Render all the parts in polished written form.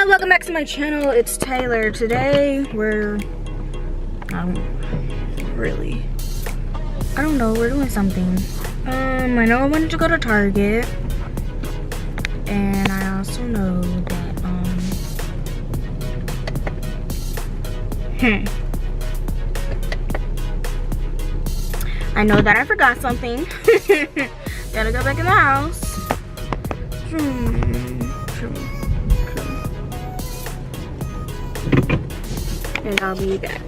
welcome back to my channel. It's Taylor. Today we're we're doing something. I know I wanted to go to Target, and I also know that I know that I forgot something. Gotta go back in the house. And I'll be back.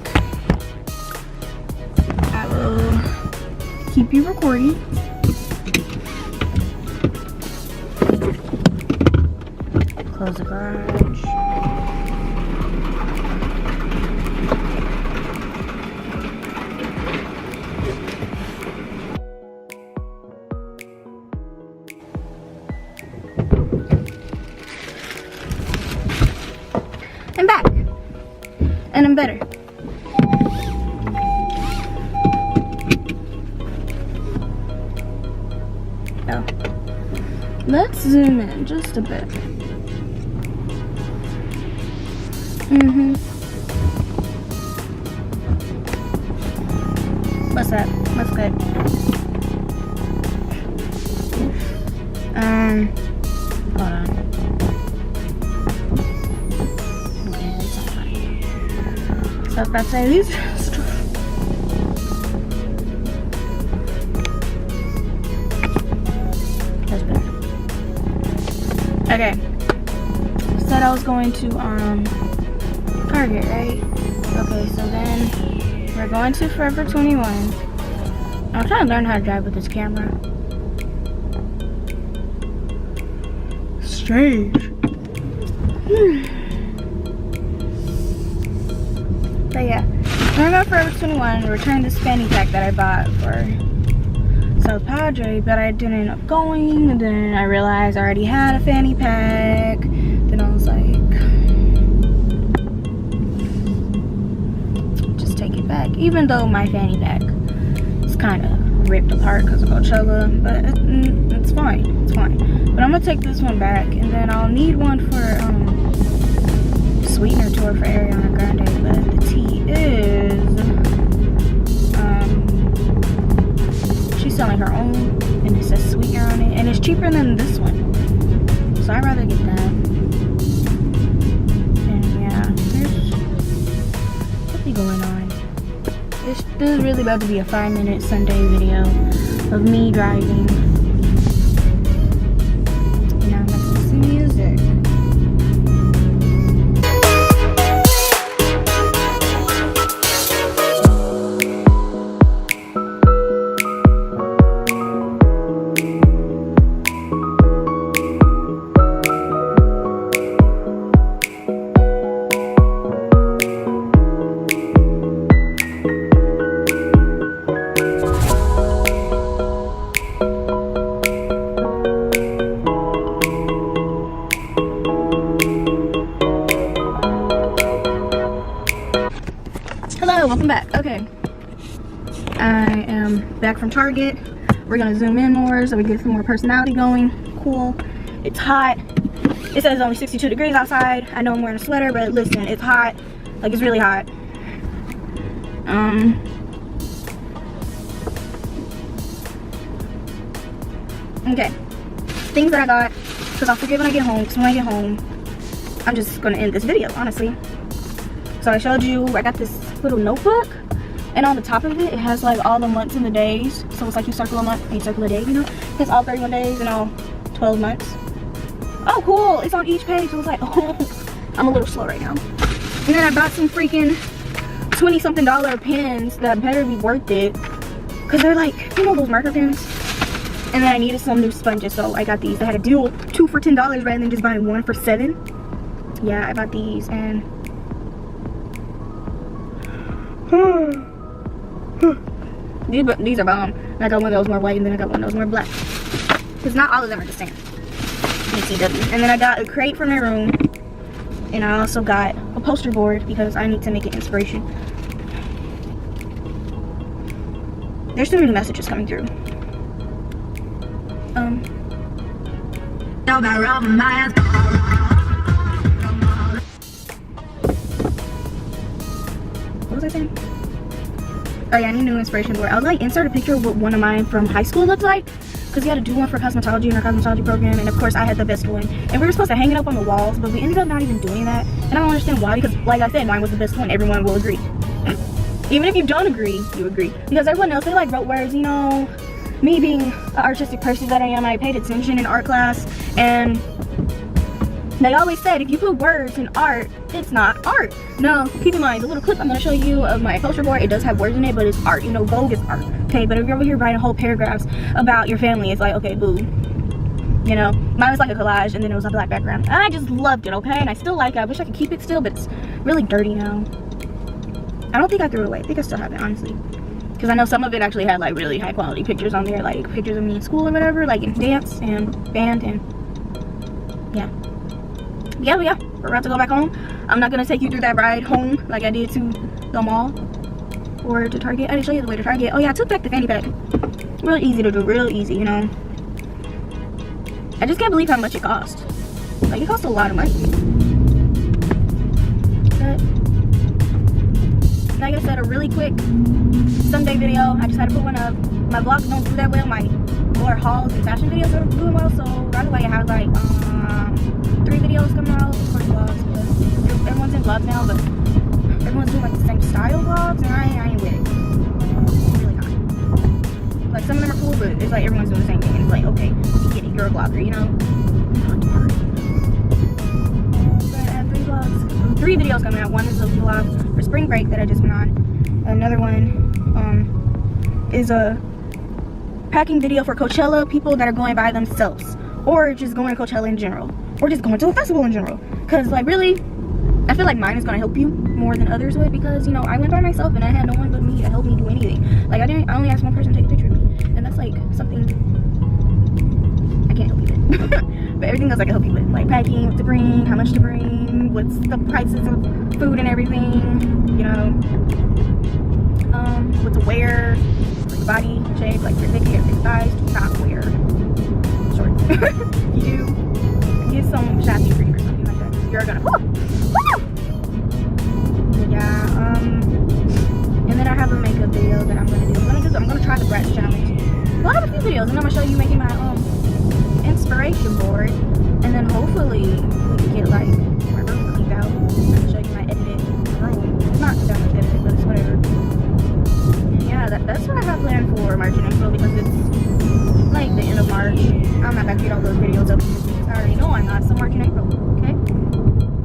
I will keep you recording. Close the garage. I'm back. And I'm better. Oh. Let's zoom in just a bit. What's that? What's good? Hold on. Okay, that's not funny. So if that's these. That's better. Okay. Said I was going to Target, right? Okay, so then we're going to Forever 21. I'm trying to learn how to drive with this camera. Strange. But yeah, we're going to Forever 21 to return this fanny pack that I bought for South Padre, but I didn't end up going, and then I realized I already had a fanny pack. Then I was like, just take it back, even though my fanny pack is kind of ripped apart because of Coachella, but it's fine, it's fine. But I'm gonna take this one back, and then I'll need one for sweetener tour for Ariana Grande, but the tea is she's selling her own, and it says sweetener on it, and it's cheaper than this one, so I'd rather get that. And yeah, there's something going on. This is really about to be a 5-minute Sunday video of me driving. And I'm listening to some music. Hello, welcome back. Okay, I am back from Target. We're gonna zoom in more so we get some more personality going. Cool. It's hot. It says only 62 degrees outside. I know I'm wearing a sweater, but listen, it's hot. Like, it's really hot. Okay, things that I got, because I'll forget when I get home, because when I get home I'm just gonna end this video, honestly. So I showed you, I got this little notebook, and on the top of it, it has like all the months and the days. So it's like you circle a month and you circle a day, you know? It's all 31 days and all 12 months. Oh, cool, it's on each page. So it's like, oh, I'm a little slow right now. And then I bought some freaking 20-something pens that better be worth it, because they're like, you know, those marker pens? And then I needed some new sponges, so I got these. I had a deal, 2 for $10 rather than just buying 1 for $7. Yeah, I bought these, and these are bomb. And I got one that was more white, and then I got one that was more black, because not all of them are the same. BCW. And then I got a crate for my room, and I also got a poster board because I need to make an inspiration. There's too many messages coming through. was I saying? Oh yeah, I need a new inspiration board. I was like, insert a picture of what one of mine from high school looked like, because we had to do one for cosmetology in our cosmetology program, and of course I had the best one, and we were supposed to hang it up on the walls, but we ended up not even doing that, and I don't understand why, because like I said, mine was the best one. Everyone will agree. Even if you don't agree, you agree, because everyone else, they like wrote words. You know, me being an artistic person that I am, I paid attention in art class, and they always said if you put words in art, it's not art. No, keep in mind, the little clip I'm going to show you of my poster board, it does have words in it, but it's art. You know, Vogue is art. Okay, but if you're over here writing whole paragraphs about your family, it's like, okay, boo. You know, mine was like a collage, and then it was a black background. And I just loved it, okay? And I still like it. I wish I could keep it still, but it's really dirty now. I don't think I threw it away. I think I still have it, honestly. Because I know some of it actually had like really high quality pictures on there, like pictures of me in school or whatever, like in dance and band, and yeah, we're about to go back home. I'm not gonna take you through that ride home like I did to the mall or to Target. I didn't show you the way to Target. Oh yeah, I took back the fanny pack. Real easy to do, real easy, you know. I just can't believe how much it cost. Like, it cost a lot of money. But like I said, a really quick Sunday video. I just had to put one up. My vlogs don't do that well. My more hauls and fashion videos are doing well, so right away I have like 3 videos coming out. Of course, vlogs, because everyone's in vlogs now, but everyone's doing like the same style vlogs, and I ain't with it. I'm really not. Like, some of them are cool, but it's like everyone's doing the same thing, and it's like, okay, you get it, you're a vlogger, you know. But I have 3 vlogs, 3 videos coming out. One is a vlog for spring break that I just went on. Another one is a packing video for Coachella, people that are going by themselves, or just going to Coachella in general, or just going to a festival in general. Because like, really, I feel like mine is going to help you more than others would, because you know, I went by myself and I had no one but me to help me do anything. Like, I only asked one person to take a picture of me, and that's like something I can't help you with. But everything else I can help you with, like packing, what to bring, how much to bring, what's the prices of food and everything, you know, what to wear, like body shape, like your thick hair, thick thighs, do not wear shorts. You do, get some shabby cream or something like that. You're gonna, yeah, and then I have a makeup video that I'm gonna do. I'm gonna try the Bratz challenge. Well, I have a few videos, and I'm gonna show you making my inspiration board, and then hopefully we can get like my room cleaned out. I can show you my edited room. It's not done with edited, but it's whatever. And yeah, that's what I have planned for March and April, because it's like the end of March. I'm not gonna get all those videos up because I already know I'm not. So March and April, okay?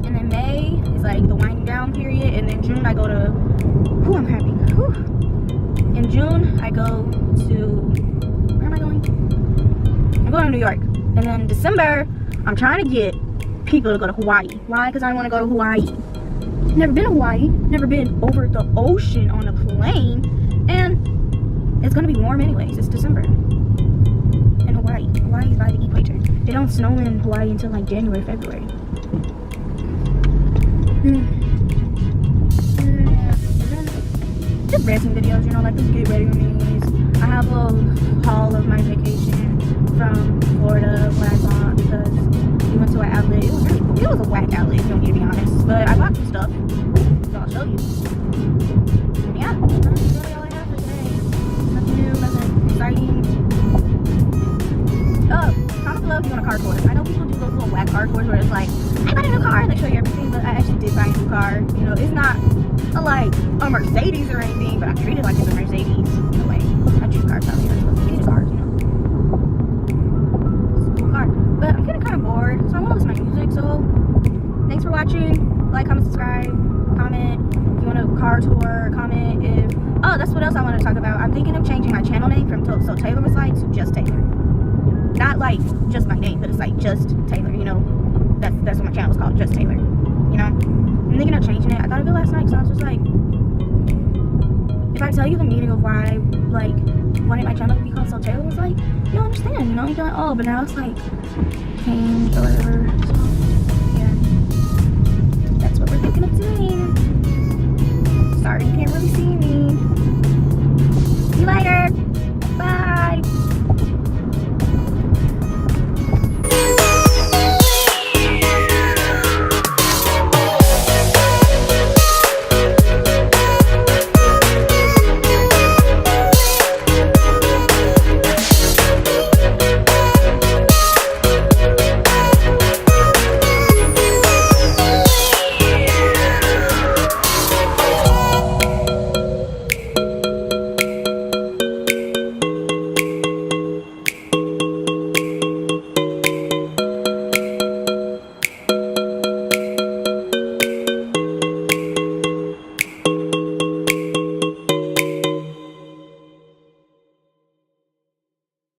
And then May is like the winding down period, and then June I go to, I'm happy. In June I go to, where am I going? I'm going to New York. And then December, I'm trying to get people to go to Hawaii. Why? Because I want to go to Hawaii. Never been to Hawaii. Never been over the ocean on a plane. And it's going to be warm anyways. It's December. In Hawaii. Hawaii is by the equator. They don't snow in Hawaii until like January, February. Just racing videos, you know, like the get ready with me. I have a haul of my vacation from Florida, what I bought, because we went to an outlet. It was really cool. It was a whack outlet, if you want me to be honest, but I bought some stuff, so I'll show you. And yeah, that's really all I have for today. Nothing new, nothing exciting. Comment below if you want a car tour. I know people do those little whack car tours where it's like, I bought a new car, and they show you everything, but I actually did buy a new car. You know, it's not a Mercedes or anything, but I treat it like it's a Mercedes. In a way, I treat cars how they are supposed to treat cars, you know. But I'm getting kind of bored, so I want to listen to my music. So thanks for watching. Like, comment, subscribe, comment if you want a car tour, comment if, that's what else I want to talk about. I'm thinking of changing my channel name from So Taylor Was Like to Just Taylor. Not like just my name, but it's like Just Taylor, you know. That's what my channel is called, Just Taylor, you know. I'm thinking of changing it. I thought of it last night, so I was just like, if I tell you the meaning of why I like wanted my channel to be called So Taylor Was Like, you'll understand, you know. You're like, oh, but now it's like changed or whatever.